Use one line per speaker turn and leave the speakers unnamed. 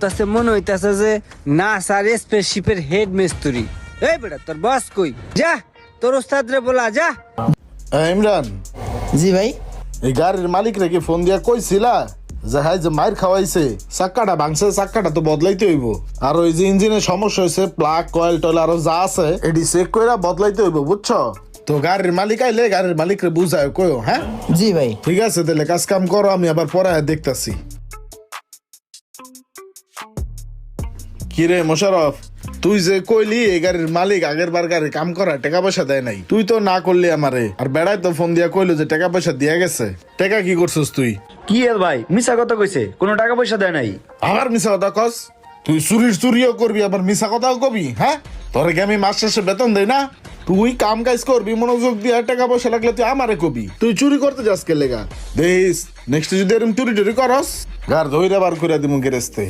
তাছে মনে হইতাছে যে নাসার স্পেসশিপের হেড মিস্ত্রি। এই বেটা তোর বস কই? যা তোর ওস্তাদ রে বলা যা।
ইমরান,
জি ভাই।
এই গাড়ির মালিক রেখে ফোন দিয়া কইছিলা যে হাই যে মাইর খাওয়াইছে, চাক্কাটা ভাঙছে, চাক্কাটা তো বদলাইতে হইব। আর ওই যে ইঞ্জিনের সমস্যা হয়েছে, প্লাগ কয়েল টয়েল আরো যা আছে এটি চেক কইরা বদলাইতে হইব, বুঝছো? তো গাড়ির মালিক আইলে গাড়ির মালিক রে বুঝায় কইও। হ্যাঁ
জি ভাই।
ঠিক আছে, তাহলে কাজ কাম করো, আমি আবার পরে দেখতাছি। কিরে মোশারফ, তুই যে কইলি এই গাড়ির মালিক আগের বার গাড়ি কাম করা টাকা পয়সা দেয় নাই, তুই তো না করলি আমারে। আর বেড়াই তো ফোন দিয়া কইলো যে টাকা পয়সা দিয়া গেছে। টাকা কি করছিস তুই?
কি এর ভাই মিছা কথা কইছে, কোনো টাকা পয়সা দেয় নাই।
আবার মিছা কথা কস? তুই চুরিও করবি আবার মিছা কথাও কবি? হ্যাঁ, তোরে কি আমি মাস শেষে বেতন দেই না? তুই কাম কাজ করবি মনোযোগ দিয়ে, টাকা পয়সা লাগলে তুই আমারে কবি। তুই চুরি করতে যাস কে লেগা? দেখিস নেক্সট যদি এরকম চুরি টুরি করস, গার ধইরা বার করে দিমু গেরেস্তে।